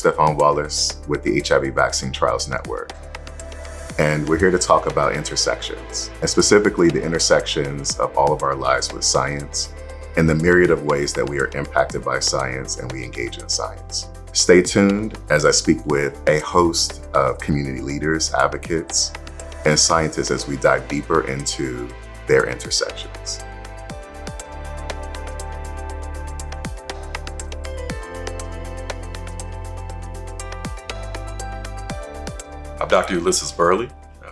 Stephaun Wallace with the HIV Vaccine Trials Network. And we're here to talk about intersections, and specifically the intersections of all of our lives with science and the myriad of ways that we are impacted by science and we engage in science. Stay tuned as I speak with a host of community leaders, advocates, and scientists as we dive deeper into their intersections. I'm Dr. Ulysses Burley,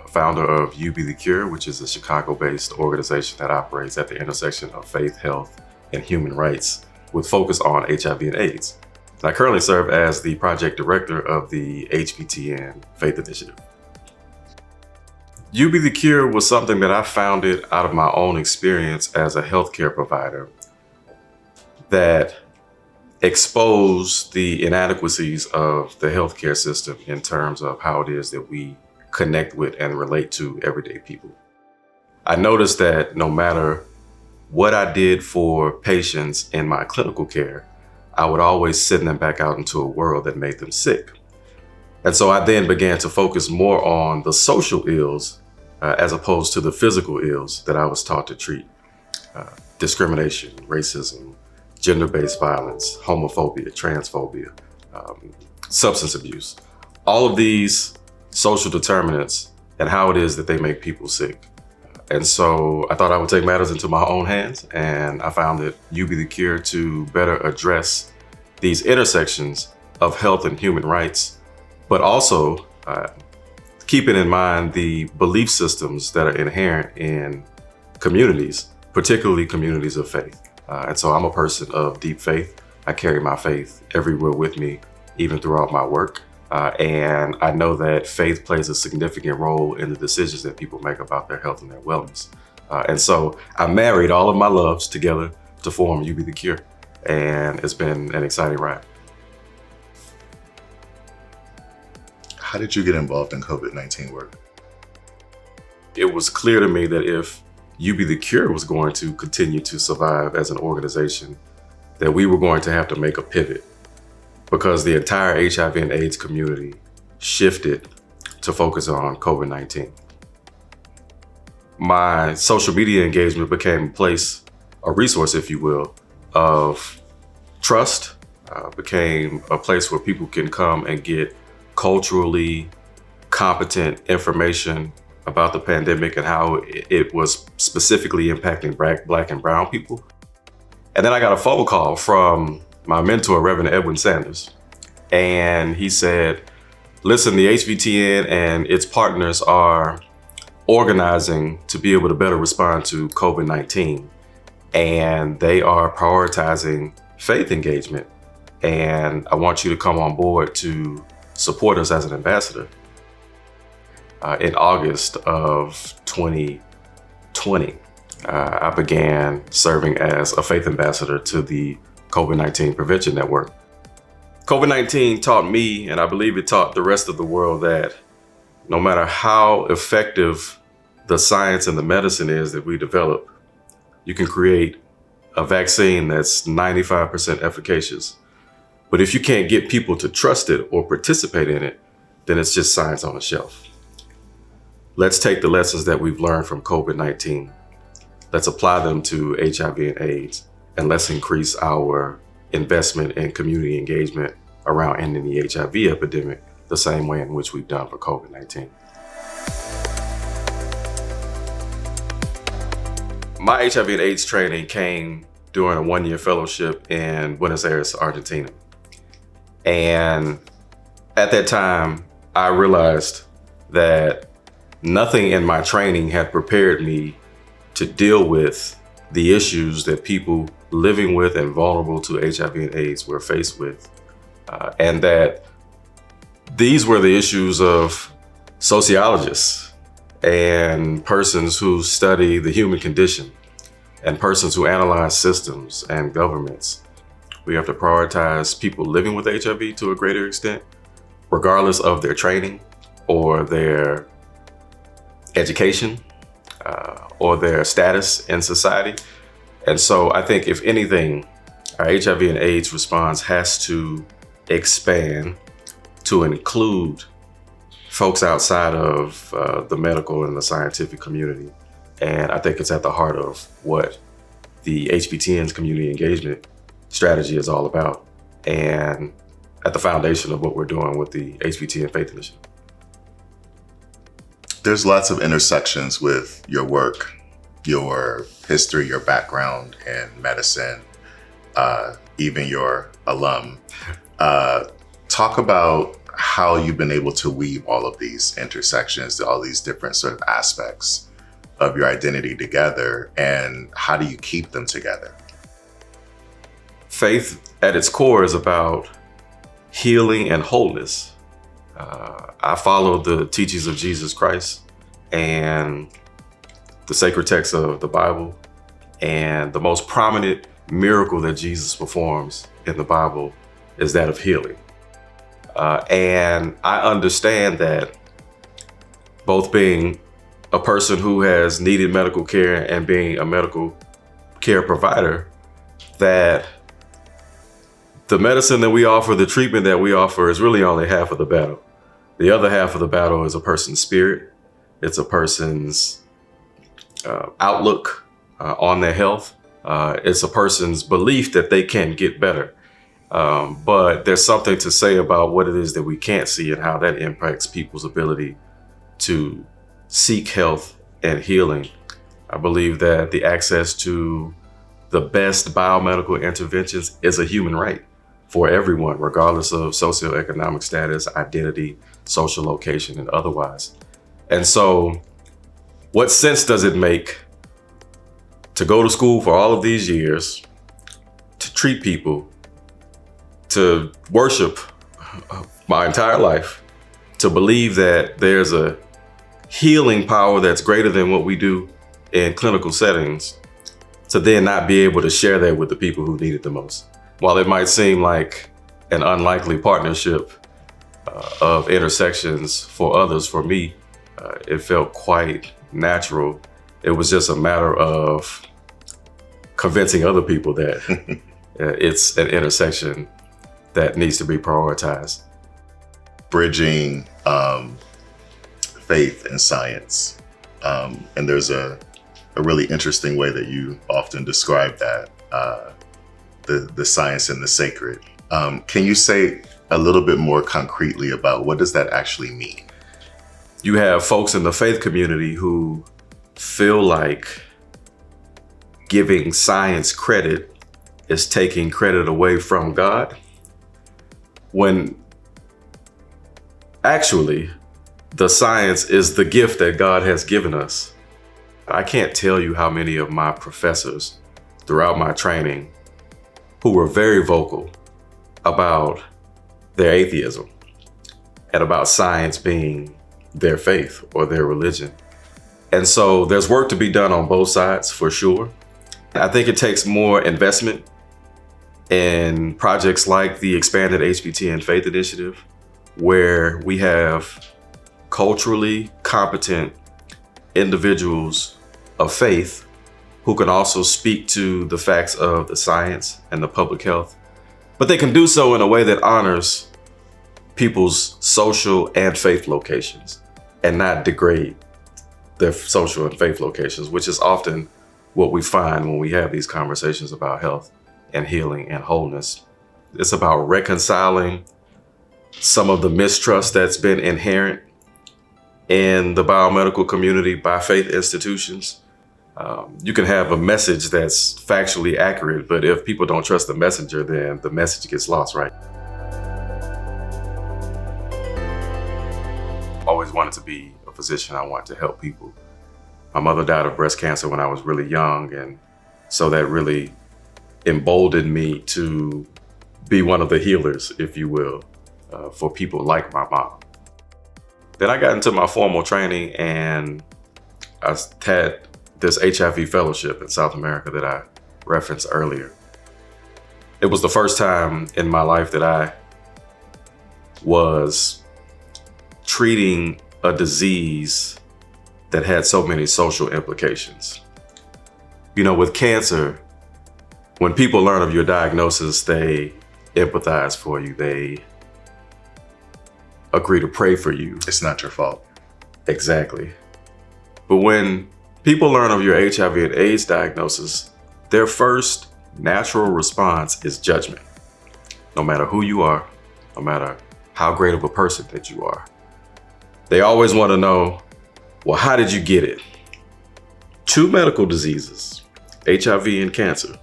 founder of UBtheCURE, which is a Chicago-based organization that operates at the intersection of faith, health, and human rights with focus on HIV and AIDS. I currently serve as the project director of the HVTN Faith Initiative. UBtheCURE was something that I founded out of my own experience as a healthcare provider that exposed the inadequacies of the healthcare system in terms of how it is that we connect with and relate to everyday people. I noticed that no matter what I did for patients in my clinical care, I would always send them back out into a world that made them sick. And so I then began to focus more on the social ills as opposed to the physical ills that I was taught to treat. Discrimination, racism, gender-based violence, homophobia, transphobia, substance abuse. All of these social determinants and how it is that they make people sick. And so I thought I would take matters into my own hands, and I founded UBtheCURE to better address these intersections of health and human rights, but also keeping in mind the belief systems that are inherent in communities, particularly communities of faith. And so I'm a person of deep faith. I carry my faith everywhere with me, even throughout my work. And I know that faith plays a significant role in the decisions that people make about their health and their wellness. And so I married all of my loves together to form UBtheCURE, and it's been an exciting ride. How did you get involved in COVID-19 work? It was clear to me that if UBtheCURE was going to continue to survive as an organization, that we were going to have to make a pivot, because the entire HIV and AIDS community shifted to focus on COVID-19. My social media engagement became a resource, if you will, of trust, became a place where people can come and get culturally competent information about the pandemic and how it was specifically impacting Black and brown people. And then I got a phone call from my mentor, Reverend Edwin Sanders. And he said, listen, the HVTN and its partners are organizing to be able to better respond to COVID-19. And they are prioritizing faith engagement. And I want you to come on board to support us as an ambassador. In August of 2020, I began serving as a faith ambassador to the COVID-19 Prevention Network. COVID-19 taught me, and I believe it taught the rest of the world, that no matter how effective the science and the medicine is that we develop, you can create a vaccine that's 95% efficacious. But if you can't get people to trust it or participate in it, then it's just science on a shelf. Let's take the lessons that we've learned from COVID-19. Let's apply them to HIV and AIDS, and let's increase our investment in community engagement around ending the HIV epidemic the same way in which we've done for COVID-19. My HIV and AIDS training came during a one-year fellowship in Buenos Aires, Argentina. And at that time, I realized that nothing in my training had prepared me to deal with the issues that people living with and vulnerable to HIV and AIDS were faced with. And that these were the issues of sociologists and persons who study the human condition and persons who analyze systems and governments. We have to prioritize people living with HIV to a greater extent, regardless of their training or their education or their status in society. And so I think, if anything, our HIV and AIDS response has to expand to include folks outside of the medical and the scientific community. And I think it's at the heart of what the HVTN's community engagement strategy is all about, and at the foundation of what we're doing with the HVTN Faith Initiative. There's lots of intersections with your work, your history, your background in medicine, even your alum. Talk about how you've been able to weave all of these intersections, all these different sort of aspects of your identity together, and how do you keep them together? Faith at its core is about healing and wholeness. I follow the teachings of Jesus Christ and the sacred text of the Bible, and the most prominent miracle that Jesus performs in the Bible is that of healing. And I understand that, both being a person who has needed medical care and being a medical care provider, that the medicine that we offer, the treatment that we offer, is really only half of the battle. The other half of the battle is a person's spirit. It's a person's outlook on their health. It's a person's belief that they can get better. But there's something to say about what it is that we can't see and how that impacts people's ability to seek health and healing. I believe that the access to the best biomedical interventions is a human right for everyone, regardless of socioeconomic status, identity, social location, and otherwise. And so, what sense does it make to go to school for all of these years, to treat people, to worship my entire life, to believe that there's a healing power that's greater than what we do in clinical settings, to then not be able to share that with the people who need it the most? While it might seem like an unlikely partnership of intersections for others, for me, it felt quite natural. It was just a matter of convincing other people that it's an intersection that needs to be prioritized. Bridging faith and science. And there's a really interesting way that you often describe that, the science and the sacred. Can you say a little bit more concretely about what does that actually mean? You have folks in the faith community who feel like giving science credit is taking credit away from God, when actually the science is the gift that God has given us. I can't tell you how many of my professors throughout my training who were very vocal about their atheism and about science being their faith or their religion. And so there's work to be done on both sides, for sure. I think it takes more investment in projects like the expanded HVTN Faith Initiative, where we have culturally competent individuals of faith who can also speak to the facts of the science and the public health, but they can do so in a way that honors people's social and faith locations and not degrade their social and faith locations, which is often what we find when we have these conversations about health and healing and wholeness. It's about reconciling some of the mistrust that's been inherent in the biomedical community by faith institutions. You can have a message that's factually accurate, but if people don't trust the messenger, then the message gets lost, right? Always wanted to be a physician. I wanted to help people. My mother died of breast cancer when I was really young, and so that really emboldened me to be one of the healers, if you will, for people like my mom. Then I got into my formal training, and I had this HIV fellowship in South America that I referenced earlier. It was the first time in my life that I was treating a disease that had so many social implications. You know, with cancer, when people learn of your diagnosis, they empathize for you. They agree to pray for you. It's not your fault. Exactly. But when people learn of your HIV and AIDS diagnosis, their first natural response is judgment. No matter who you are, no matter how great of a person that you are. They always want to know, well, how did you get it? 2 medical diseases, HIV and cancer.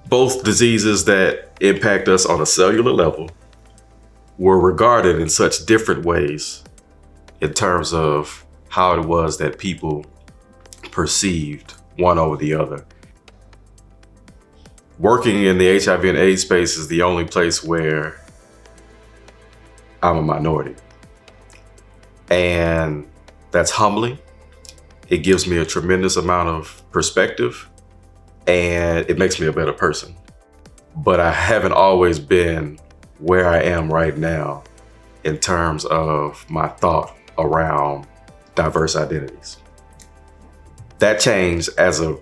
Both diseases that impact us on a cellular level were regarded in such different ways in terms of how it was that people perceived one over the other. Working in the HIV and AIDS space is the only place where I'm a minority. And that's humbling. It gives me a tremendous amount of perspective, and it makes me a better person. But I haven't always been where I am right now in terms of my thought around diverse identities. That changed as a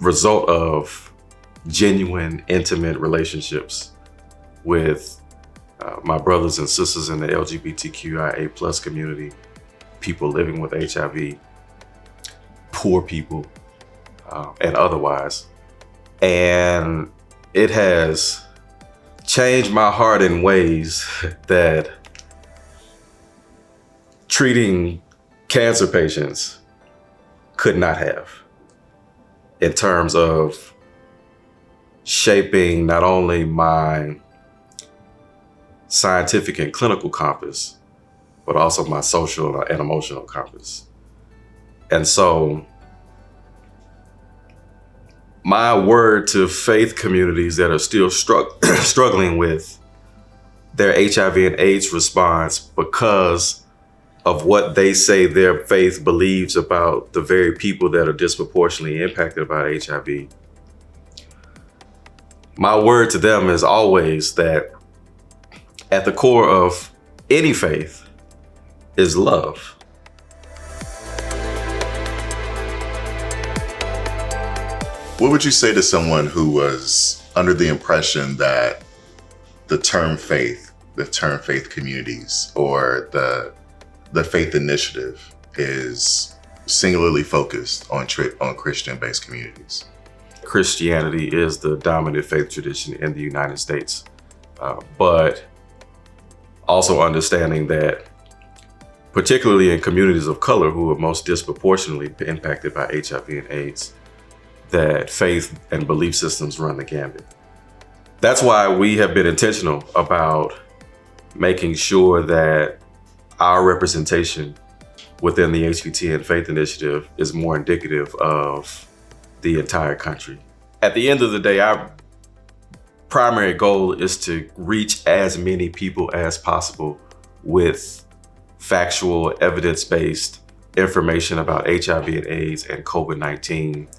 result of genuine, intimate relationships with my brothers and sisters in the LGBTQIA+ community, people living with HIV, poor people, and otherwise. And it has changed my heart in ways that treating cancer patients could not have, in terms of shaping not only my scientific and clinical compass, but also my social and emotional compass. And so my word to faith communities that are still struggling with their HIV and AIDS response because of what they say their faith believes about the very people that are disproportionately impacted by HIV. My word to them is always that at the core of any faith is love. What would you say to someone who was under the impression that the term faith communities, or the Faith Initiative is singularly focused on Christian-based communities? Christianity is the dominant faith tradition in the United States, but also understanding that, particularly in communities of color who are most disproportionately impacted by HIV and AIDS, that faith and belief systems run the gambit. That's why we have been intentional about making sure that our representation within the HVTN Faith Initiative is more indicative of the entire country. At the end of the day, our primary goal is to reach as many people as possible with factual, evidence-based information about HIV and AIDS and COVID-19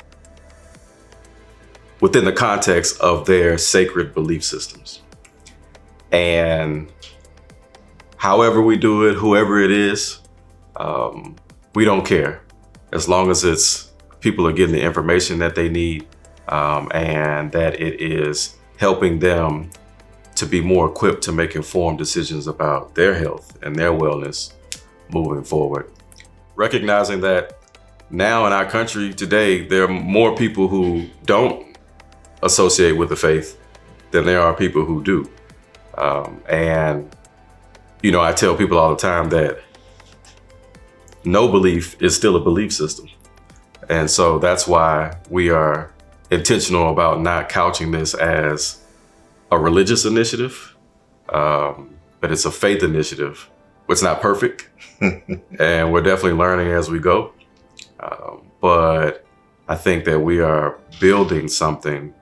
within the context of their sacred belief systems. And however we do it, whoever it is, we don't care. As long as people are getting the information that they need, and that it is helping them to be more equipped to make informed decisions about their health and their wellness moving forward. Recognizing that now in our country today, there are more people who don't associate with the faith than there are people who do. And I tell people all the time that no belief is still a belief system. And so that's why we are intentional about not couching this as a religious initiative, but it's a faith initiative. It's not perfect, and we're definitely learning as we go. But I think that we are building something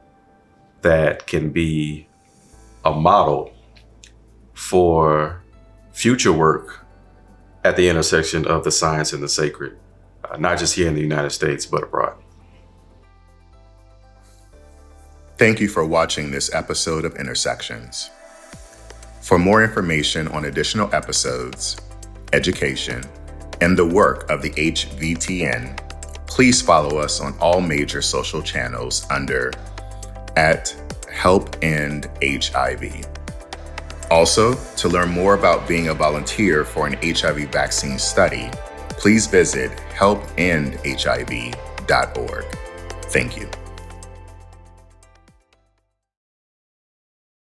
that can be a model for future work at the intersection of the science and the sacred, not just here in the United States, but abroad. Thank you for watching this episode of Intersections. For more information on additional episodes, education, and the work of the HVTN, please follow us on all major social channels under @HelpEndHIV, Also, to learn more about being a volunteer for an HIV vaccine study, please visit helpendhiv.org. Thank you.